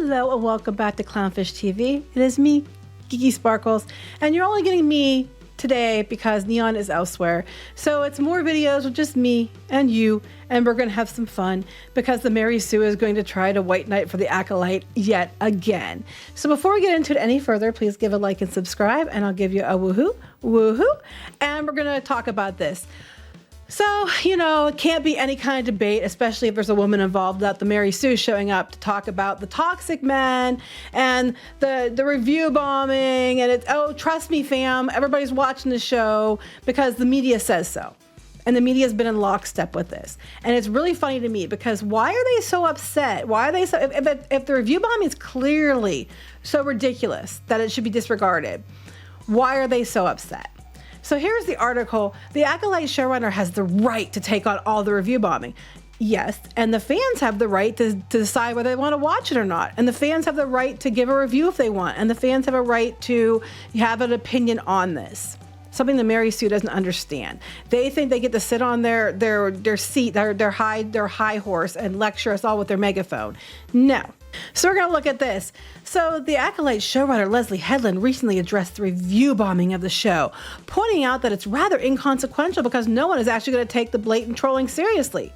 Hello and welcome back to Clownfish TV. It is me, Geeky Sparkles, and you're only getting me today because Neon is elsewhere. So it's more videos with just me and you, and we're going to have some fun because the Mary Sue is going to try to white knight for the Acolyte yet again. So before we get into it any further, please give a like and subscribe, and I'll give you a woohoo, and we're going to talk about this. So, you know, it can't be any kind of debate, especially if there's a woman involved, without the Mary Sue showing up to talk about the toxic men and the review bombing. And it's, oh, trust me, fam, everybody's watching the show because the media says so. And the media has been in lockstep with this. And it's really funny to me because why are they so upset? Why are they so, if the review bombing is clearly so ridiculous that it should be disregarded, why are they so upset? So here's the article. The Acolyte Showrunner has the right to take on all the review bombing. Yes, and the fans have the right to decide whether they want to watch it or not. And the fans have the right to give a review if they want. And the fans have a right to have an opinion on this. Something the Mary Sue doesn't understand. They think they get to sit on their seat, their high horse, and lecture us all with their megaphone. No. So we're going to look at this. So the Acolyte showrunner Leslye Headland recently addressed the review bombing of the show, pointing out that it's rather inconsequential because no one is actually going to take the blatant trolling seriously,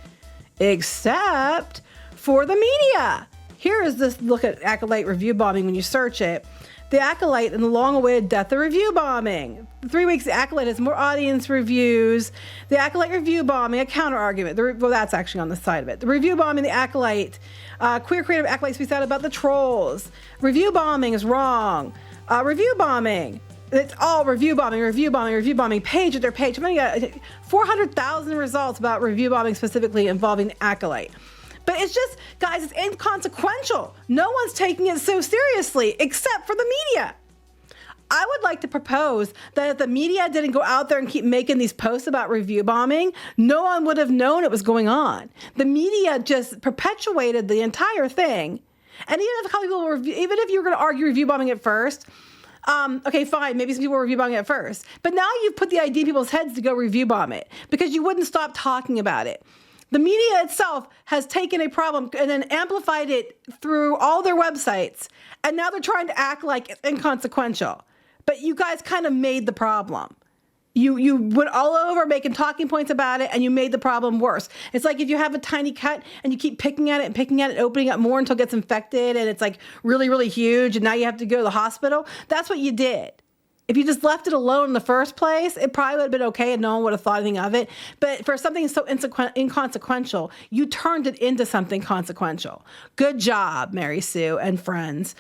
except for the media. Here is this look at Acolyte review bombing when you search it. The Acolyte and the long-awaited death of review bombing. 3 weeks, the Acolyte has more audience reviews. The Acolyte review bombing, a counter-argument. Well, that's actually on the side of it. The review bombing, the Acolyte. Queer creative Acolyte speaks out about the trolls. Review bombing is wrong. Review bombing. It's all review bombing, page after page. How many got 400,000 results about review bombing specifically involving the Acolyte. But it's just, guys, it's inconsequential. No one's taking it so seriously, except for the media. I would like to propose that if the media didn't go out there and keep making these posts about review bombing, no one would have known it was going on. The media just perpetuated the entire thing. And even if a couple people were, even if you were going to argue review bombing at first, okay, fine, maybe some people were review bombing at first. But now you've put the idea in people's heads to go review bomb it because you wouldn't stop talking about it. The media itself has taken a problem and then amplified it through all their websites. And now they're trying to act like it's inconsequential. But you guys kind of made the problem. You went all over making talking points about it, and you made the problem worse. It's like if you have a tiny cut and you keep picking at it, opening up more until it gets infected, and it's like really, really huge, and now you have to go to the hospital. That's what you did. If you just left it alone in the first place, it probably would have been okay and no one would have thought anything of it. But for something so inconsequential, you turned it into something consequential. Good job, Mary Sue and friends.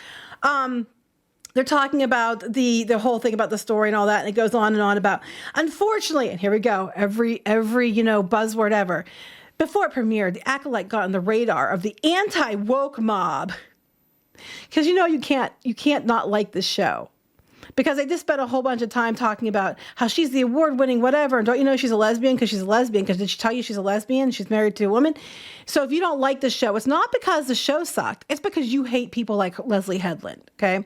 They're talking about the whole thing about the story and all that, and it goes on and on about, unfortunately, and here we go, every buzzword ever. Before it premiered, the Acolyte got on the radar of the anti-woke mob. Because you can't not like this show. Because they just spent a whole bunch of time talking about how she's the award-winning whatever, and don't you know she's a lesbian because she's a lesbian? Because did she tell you she's a lesbian? She's married to a woman. So if you don't like the show, it's not because the show sucked. It's because you hate people like Leslye Headland, okay?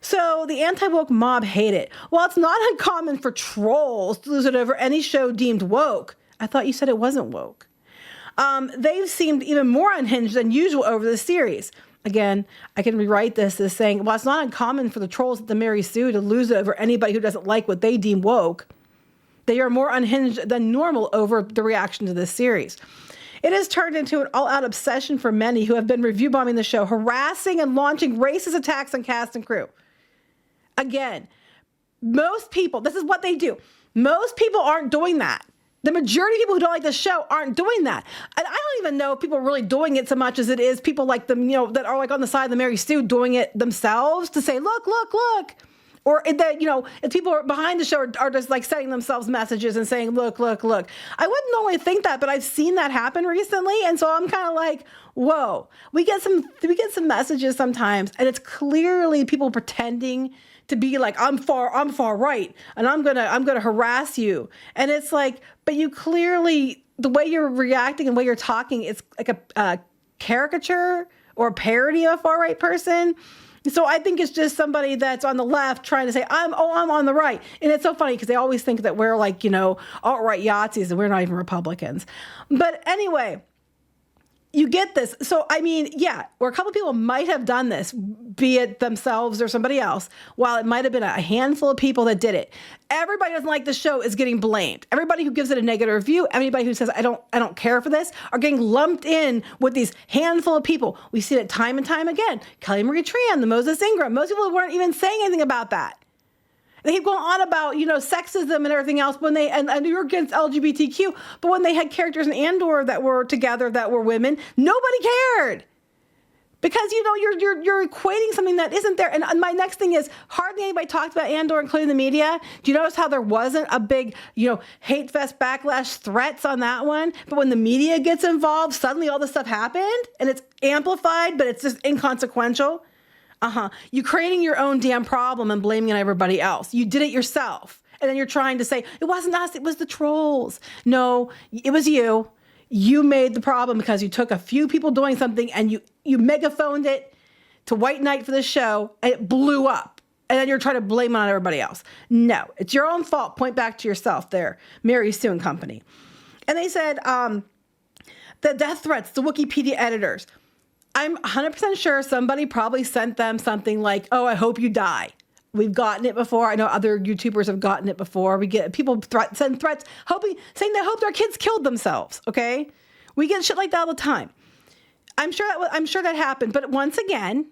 So the anti-woke mob hate it. Well, it's not uncommon for trolls to lose it over any show deemed woke. I thought you said it wasn't woke. They've seemed even more unhinged than usual over the series. Again, I can rewrite this as saying, well, it's not uncommon for the trolls at the Mary Sue to lose it over anybody who doesn't like what they deem woke. They are more unhinged than normal over the reaction to this series. It has turned into an all-out obsession for many who have been review bombing the show, harassing and launching racist attacks on cast and crew. Again, most people, this is what they do. Most people aren't doing that. The majority of people who don't like the show aren't doing that. And I don't even know if people are really doing it so much as it is people like them, that are like on the side of the Mary Sue doing it themselves to say, look. Or that, if people are behind the show are just like sending themselves messages and saying, look. I wouldn't normally think that, but I've seen that happen recently. And so I'm kind of like, whoa, we get some messages sometimes, and it's clearly people pretending to be like, I'm far right, and I'm gonna harass you. And it's like, but you clearly, the way you're reacting and the way you're talking, it's like a caricature or a parody of a far right person. So I think it's just somebody that's on the left trying to say, I'm on the right. And it's so funny because they always think that we're like, alt-right Yahtzees and we're not even Republicans. But anyway, you get this. So, I mean, yeah, or a couple of people might have done this, be it themselves or somebody else, while it might have been a handful of people that did it. Everybody who doesn't like the show is getting blamed. Everybody who gives it a negative review, anybody who says, I don't care for this, are getting lumped in with these handful of people. We see it time and time again. Kelly Marie Tran, the Moses Ingram, most people weren't even saying anything about that. They keep going on about, sexism and everything else and you're against LGBTQ, but when they had characters in Andor that were together that were women, nobody cared. Because, you're equating something that isn't there. And my next thing is, hardly anybody talked about Andor, including the media. Do you notice how there wasn't a big, hate fest, backlash, threats on that one? But when the media gets involved, suddenly all this stuff happened and it's amplified, but it's just inconsequential. You're creating your own damn problem and blaming it on everybody else. You did it yourself. And then you're trying to say, it wasn't us, it was the trolls. No, it was you. You made the problem because you took a few people doing something and you megaphoned it to White Knight for the show and it blew up. And then you're trying to blame it on everybody else. No, it's your own fault. Point back to yourself there, Mary Sue and company. And they said the death threats, the Wikipedia editors. I'm 100% sure somebody probably sent them something like, oh, I hope you die. We've gotten it before. I know other YouTubers have gotten it before. We get people send threats saying they hope their kids killed themselves. Okay. We get shit like that all the time. I'm sure that happened. But once again,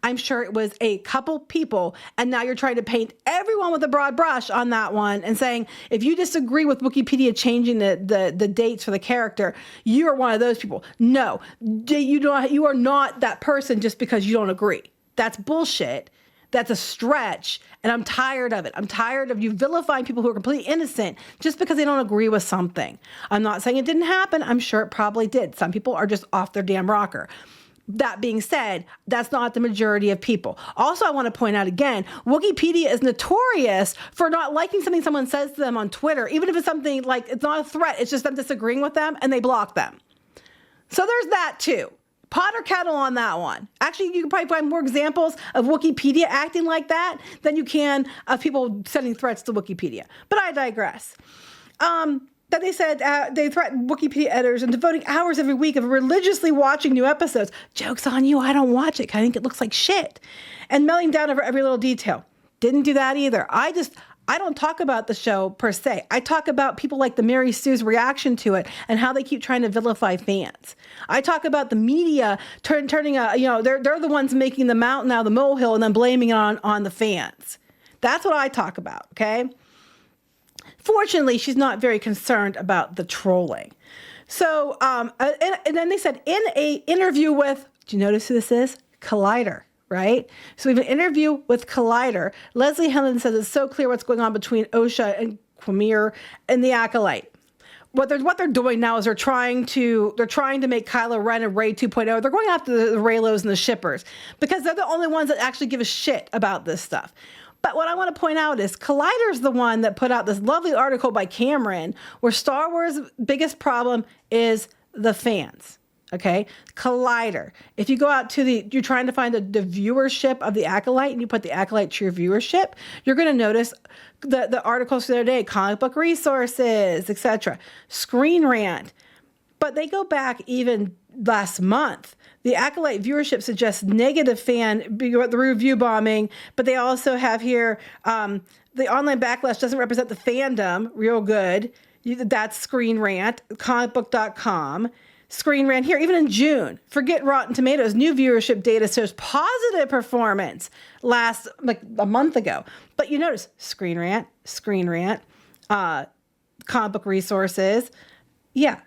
I'm sure it was a couple people. And now you're trying to paint everyone with a broad brush on that one and saying, if you disagree with Wikipedia changing the dates for the character, you are one of those people. No, you are not that person just because you don't agree. That's bullshit. That's a stretch. And I'm tired of it. I'm tired of you vilifying people who are completely innocent just because they don't agree with something. I'm not saying it didn't happen. I'm sure it probably did. Some people are just off their damn rocker. That being said, that's not the majority of people. Also, I want to point out again, Wikipedia is notorious for not liking something someone says to them on Twitter, even if it's something like, it's not a threat, it's just them disagreeing with them, and they block them. So there's that too. Pot or kettle on that one. Actually, you can probably find more examples of Wikipedia acting like that than you can of people sending threats to Wikipedia. But I digress. That they said they threatened Wikipedia editors and devoting hours every week of religiously watching new episodes. Joke's on you, I don't watch it. I think it looks like shit. And melting down over every little detail. Didn't do that either. I don't talk about the show per se. I talk about people like the Mary Sue's reaction to it and how they keep trying to vilify fans. I talk about the media turning they're the ones making the mountain out of the molehill and then blaming it on the fans. That's what I talk about, okay? Fortunately, she's not very concerned about the trolling. So, and then they said in a interview with, do you notice who this is? Collider, right? So we have an interview with Collider. Leslye Headland says it's so clear what's going on between Osha and Quamir and the Acolyte. What they're doing now is they're trying to make Kylo Ren and Rey 2.0. They're going after the Reylos and the shippers because they're the only ones that actually give a shit about this stuff. But what I want to point out is Collider's the one that put out this lovely article by Cameron where Star Wars' biggest problem is the fans. Okay? Collider. If you go out you're trying to find the viewership of the Acolyte and you put the Acolyte to your viewership, you're going to notice the articles for the other day, comic book resources, etc. Screen Rant. But they go back even last month. The Acolyte viewership suggests negative the review bombing, but they also have here the online backlash doesn't represent the fandom real good. That's Screen Rant, comicbook.com. Screen Rant here, even in June. Forget Rotten Tomatoes. New viewership data shows positive performance last a month ago. But you notice Screen Rant, comic book resources. Yeah.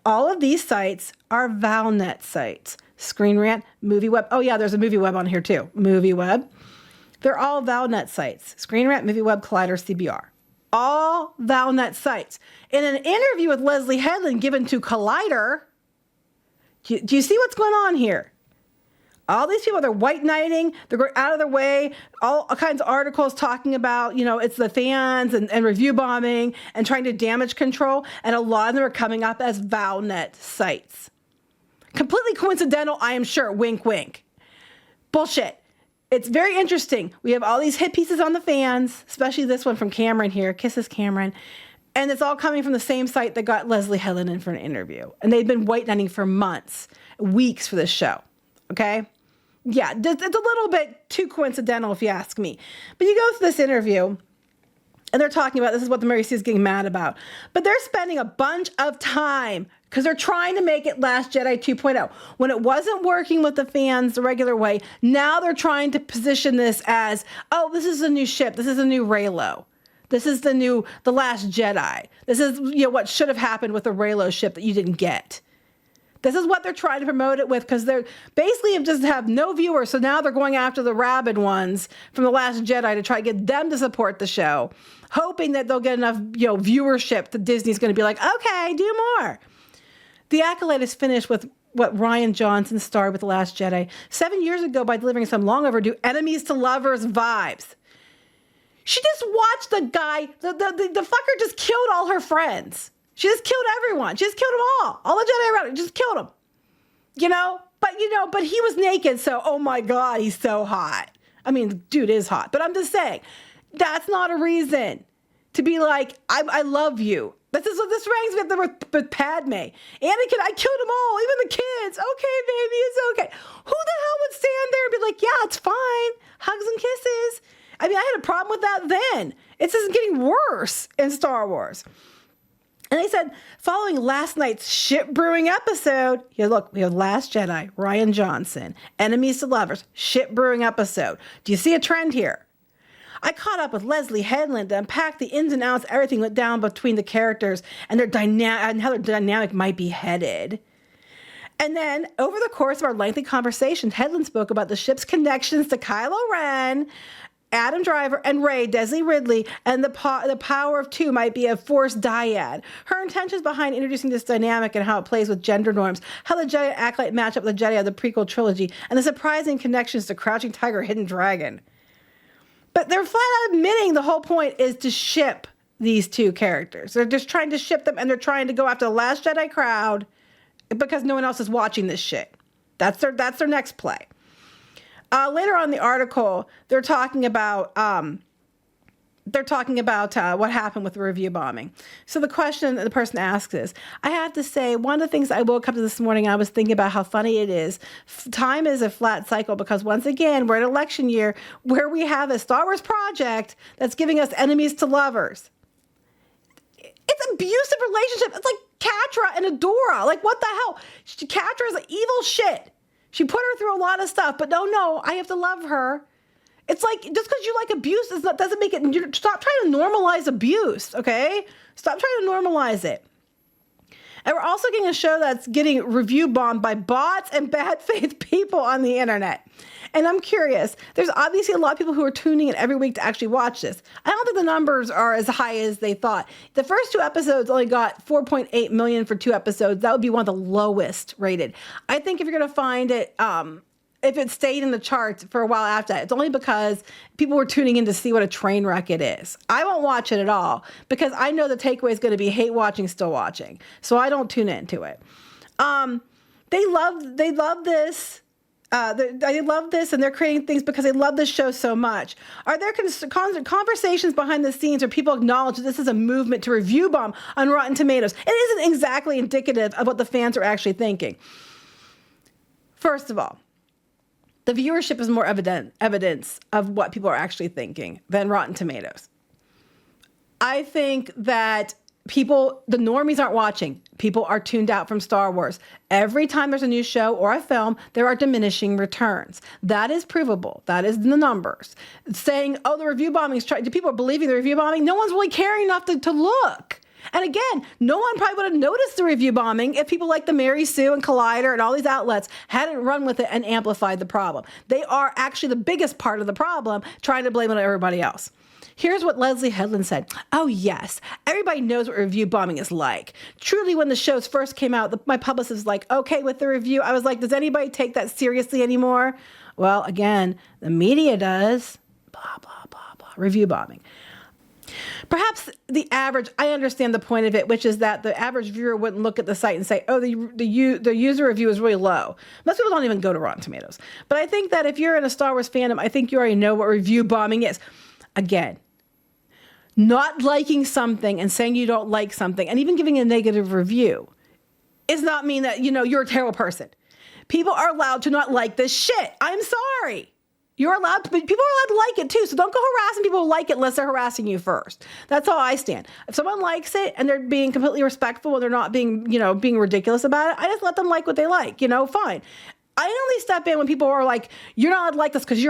All of these sites are Valnet sites. Screen Rant, MovieWeb. Oh, yeah, there's a MovieWeb on here, too. MovieWeb. They're all Valnet sites. Screen Rant, MovieWeb, Collider, CBR. All Valnet sites. In an interview with Leslye Headland given to Collider, do you see what's going on here? All these people, they're white knighting, they're going out of their way, all kinds of articles talking about, it's the fans and review bombing and trying to damage control. And a lot of them are coming up as Valnet sites. Completely coincidental, I am sure. Wink, wink. Bullshit. It's very interesting. We have all these hit pieces on the fans, especially this one from Cameron here. Kisses Cameron. And it's all coming from the same site that got Leslye Headland in for an interview. And they've been white knighting for months, weeks for this show. Okay? Yeah, it's a little bit too coincidental if you ask me. But you go through this interview, and they're talking about this is what the Mary Sue is getting mad about. But they're spending a bunch of time because they're trying to make it Last Jedi 2.0. When it wasn't working with the fans the regular way, now they're trying to position this as, oh, this is a new ship. This is a new Reylo. This is the Last Jedi. This is what should have happened with the Reylo ship that you didn't get. This is what they're trying to promote it with because they're basically just have no viewers. So now they're going after the rabid ones from the Last Jedi to try to get them to support the show, hoping that they'll get enough viewership that Disney's going to be like, okay, do more. The Acolyte is finished with what Rian Johnson starred with The Last Jedi 7 years ago by delivering some long overdue enemies to lovers vibes. She just watched the guy, the fucker just killed all her friends. She just killed everyone. She just killed them all. All the Jedi around her just killed them. But he was naked, so, oh my God, he's so hot. I mean, dude is hot. But I'm just saying, that's not a reason to be like, I love you. This ranks with Padme. Anakin, I killed them all, even the kids. Okay, baby, it's okay. Who the hell would stand there and be like, yeah, it's fine. Hugs and kisses. I mean, I had a problem with that then. It's just getting worse in Star Wars. And they said, following last night's ship brewing episode, look, we have Last Jedi, Rian Johnson, enemies to lovers, ship brewing episode. Do you see a trend here? I caught up with Leslye Headland to unpack the ins and outs, everything went down between the characters and and how their dynamic might be headed. And then, over the course of our lengthy conversation, Headland spoke about the ship's connections to Kylo Ren, Adam Driver, and Rey, Leslie Ridley, and the power of two might be a force dyad. Her intentions behind introducing this dynamic and how it plays with gender norms, how the Jedi Acolyte match up with the Jedi of the prequel trilogy, and the surprising connections to Crouching Tiger, Hidden Dragon. But they're flat out admitting the whole point is to ship these two characters. They're just trying to ship them, and they're trying to go after the Last Jedi crowd because no one else is watching this shit. That's their next play. Later on in the article, they're talking about what happened with the review bombing. So the question that the person asks is, I have to say, one of the things I woke up to this morning, I was thinking about how funny it is. Time is a flat cycle because once again, we're in election year where we have a Star Wars project that's giving us enemies to lovers. It's an abusive relationship. It's like Catra and Adora. Like, what the hell? Catra is evil shit. She put her through a lot of stuff, but no, I have to love her. It's like, just because you like abuse doesn't make it, stop trying to normalize abuse, okay? Stop trying to normalize it. And we're also getting a show that's getting review bombed by bots and bad faith people on the internet. And I'm curious, there's obviously a lot of people who are tuning in every week to actually watch this. I don't think the numbers are as high as they thought. The first 2 episodes only got 4.8 million for 2 episodes. That would be one of the lowest rated. I think if you're going to find it, if it stayed in the charts for a while after that, it's only because people were tuning in to see what a train wreck it is. I won't watch it at all because I know the takeaway is going to be hate watching, still watching. So I don't tune into it. They love this. They love this, and they're creating things because they love this show so much. Are there conversations behind the scenes where people acknowledge that this is a movement to review bomb on Rotten Tomatoes? It isn't exactly indicative of what the fans are actually thinking. First of all, the viewership is more evidence of what people are actually thinking than Rotten Tomatoes. I think that the normies aren't watching. People are tuned out from Star Wars. Every time there's a new show or a film, there are diminishing returns. That is provable. That is in the numbers. Saying, oh, the review bombing is trying, do people believe in the review bombing? No one's really caring enough to look. And again, no one probably would have noticed the review bombing if people like the Mary Sue and Collider and all these outlets hadn't run with it and amplified the problem. They are actually the biggest part of the problem, trying to blame it on everybody else. Here's what Leslye Headland said. Oh, yes. Everybody knows what review bombing is like. Truly, when the shows first came out, my publicist was like, okay with the review. I was like, does anybody take that seriously anymore? Well, again, the media does. Blah, blah, blah, blah. Review bombing. Perhaps I understand the point of it, which is that the average viewer wouldn't look at the site and say, oh, the user review is really low. Most people don't even go to Rotten Tomatoes. But I think that if you're in a Star Wars fandom, I think you already know what review bombing is. Again, Not liking something and saying you don't like something and even giving a negative review does not mean that, you're a terrible person. People are allowed to not like this shit. I'm sorry. You're allowed to, but people are allowed to like it too. So don't go harassing people who like it unless they're harassing you first. That's how I stand. If someone likes it and they're being completely respectful and they're not being, being ridiculous about it, I just let them like what they like, fine. I only step in when people are like, you're not allowed to like this because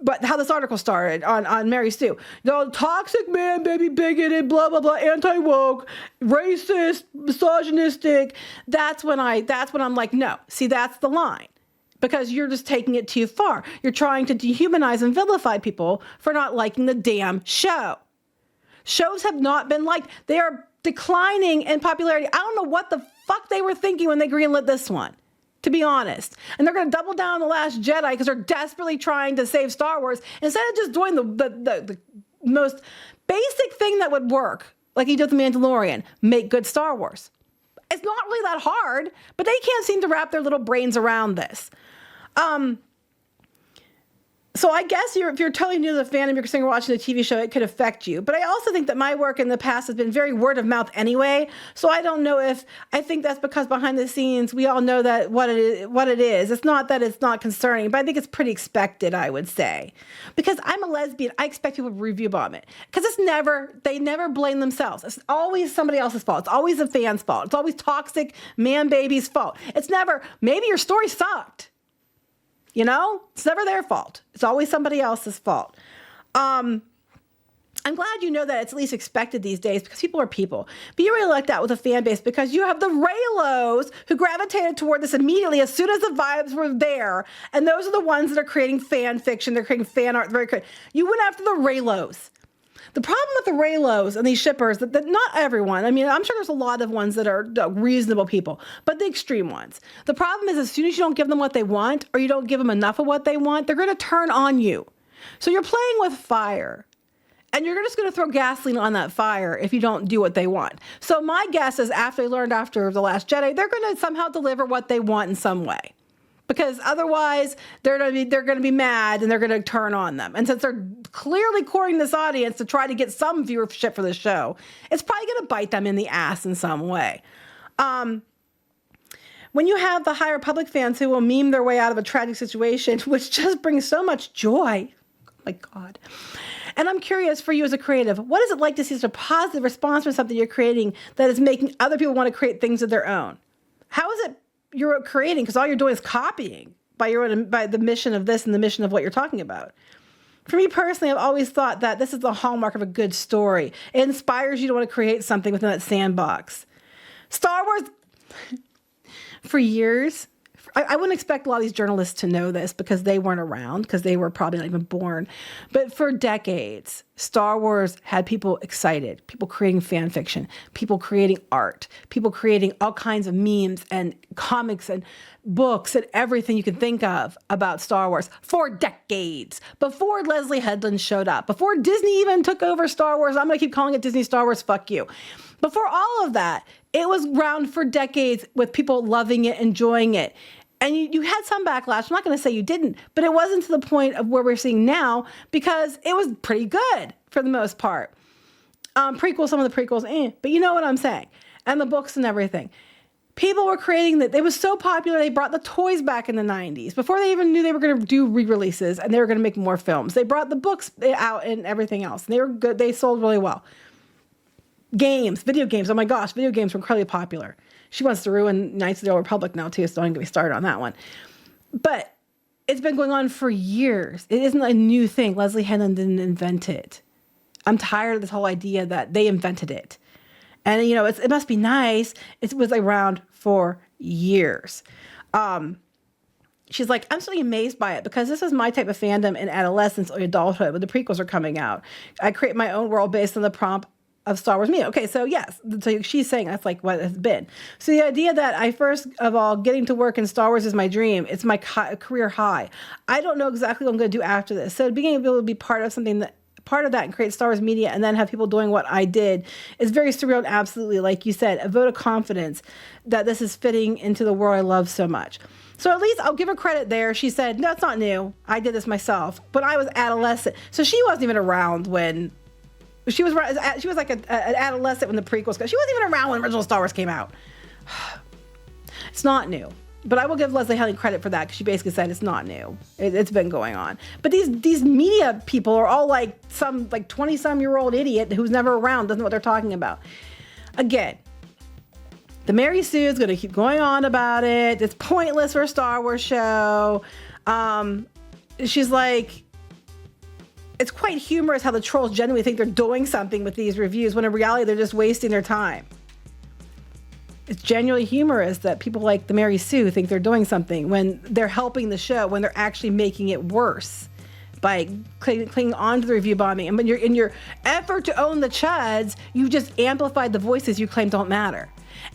but how this article started on Mary Sue. Toxic man, baby, bigoted, blah, blah, blah, anti-woke, racist, misogynistic. That's when I'm like, no, see, that's the line. Because you're just taking it too far. You're trying to dehumanize and vilify people for not liking the damn show. Shows have not been liked. They are declining in popularity. I don't know what the fuck they were thinking when they greenlit this one, to be honest. And they're going to double down on The Last Jedi because they're desperately trying to save Star Wars instead of just doing the most basic thing that would work, like he did with The Mandalorian, make good Star Wars. It's not really that hard, but they can't seem to wrap their little brains around this. So I guess if you're totally new to the fandom, you're sitting watching the TV show, it could affect you. But I also think that my work in the past has been very word of mouth anyway. So I don't know I think that's because behind the scenes, we all know that what it is. It's not that it's not concerning, but I think it's pretty expected, I would say. Because I'm a lesbian, I expect people to review bomb it. Because they never blame themselves. It's always somebody else's fault. It's always a fan's fault. It's always toxic man baby's fault. It's never, maybe your story sucked. It's never their fault. It's always somebody else's fault. I'm glad you know that it's at least expected these days because people are people. But you really like that with a fan base because you have the Raylos who gravitated toward this immediately as soon as the vibes were there. And those are the ones that are creating fan fiction. They're creating fan art. You went after the Raylos. The problem with the Raylos and these shippers, that not everyone, I mean, I'm sure there's a lot of ones that are reasonable people, but the extreme ones. The problem is as soon as you don't give them what they want or you don't give them enough of what they want, they're going to turn on you. So you're playing with fire and you're just going to throw gasoline on that fire if you don't do what they want. So my guess is after they learned after The Last Jedi, they're going to somehow deliver what they want in some way. Because otherwise, they're going to be mad and they're going to turn on them. And since they're clearly courting this audience to try to get some viewership for the show, it's probably going to bite them in the ass in some way. When you have the High Republic fans who will meme their way out of a tragic situation, which just brings so much joy. Oh my God. And I'm curious for you as a creative, what is it like to see such a positive response from something you're creating that is making other people want to create things of their own? How is it you're creating, because all you're doing is copying by the mission of this and the mission of what you're talking about. For me personally, I've always thought that this is the hallmark of a good story. It inspires you to want to create something within that sandbox. Star Wars, for years, I wouldn't expect a lot of these journalists to know this because they weren't around, because they were probably not even born. But for decades, Star Wars had people excited, people creating fan fiction, people creating art, people creating all kinds of memes and comics and books and everything you can think of about Star Wars for decades. Before Leslye Headland showed up, before Disney even took over Star Wars, I'm going to keep calling it Disney Star Wars, fuck you. Before all of that, it was around for decades with people loving it, enjoying it. And you had some backlash. I'm not going to say you didn't, but it wasn't to the point of where we're seeing now because it was pretty good for the most part. Prequels, some of the prequels, but you know what I'm saying. And the books and everything. People were creating that. It was so popular, they brought the toys back in the 90s before they even knew they were going to do re-releases and they were going to make more films. They brought the books out and everything else. And they were good. They sold really well. Games, video games. Oh my gosh, video games were incredibly popular. She wants to ruin Knights of the Old Republic now too, so don't get me started on that one. But it's been going on for years. It isn't a new thing. Leslye Headland didn't invent it. I'm tired of this whole idea that they invented it. And, it must be nice. It was around for years. She's like, I'm so amazed by it because this is my type of fandom in adolescence or adulthood when the prequels are coming out. I create my own world based on the prompt of Star Wars media. Okay, so yes. So she's saying that's like what it's been. So the idea that I first of all, getting to work in Star Wars is my dream. It's my career high. I don't know exactly what I'm going to do after this. So being able to be part of that and create Star Wars media and then have people doing what I did is very surreal and absolutely, like you said, a vote of confidence that this is fitting into the world I love so much. So at least I'll give her credit there. She said, no, it's not new. I did this myself, but I was adolescent. So she wasn't even around when She was like an adolescent when the prequels came. She wasn't even around when original Star Wars came out. It's not new. But I will give Leslye Headland credit for that because she basically said it's not new. It's been going on. But these media people are all like some 20-some-year-old idiot who's never around, doesn't know what they're talking about. Again, the Mary Sue is going to keep going on about it. It's pointless for a Star Wars show. She's like, it's quite humorous how the trolls genuinely think they're doing something with these reviews when in reality they're just wasting their time. It's genuinely humorous that people like the Mary Sue think they're doing something when they're helping the show, when they're actually making it worse by clinging on to the review bombing. And when you're in your effort to own the chuds, you just amplified the voices you claim don't matter.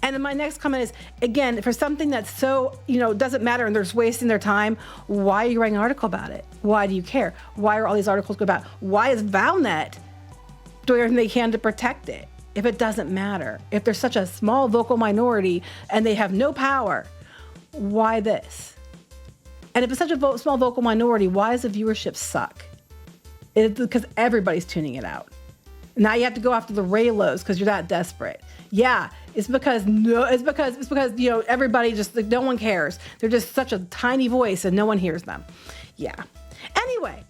And then my next comment is, again, for something that's so, doesn't matter and they're just wasting their time, why are you writing an article about it? Why do you care? Why are all these articles going about? Why is ValNet doing everything they can to protect it? If it doesn't matter, if there's such a small vocal minority and they have no power, why this? And if it's such a small vocal minority, why does the viewership suck? It's because everybody's tuning it out. Now you have to go after the Raylos because you're that desperate. Yeah, it's because everybody just no one cares. They're just such a tiny voice and no one hears them. Yeah. Anyway,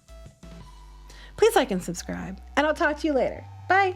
please like and subscribe, and I'll talk to you later. Bye.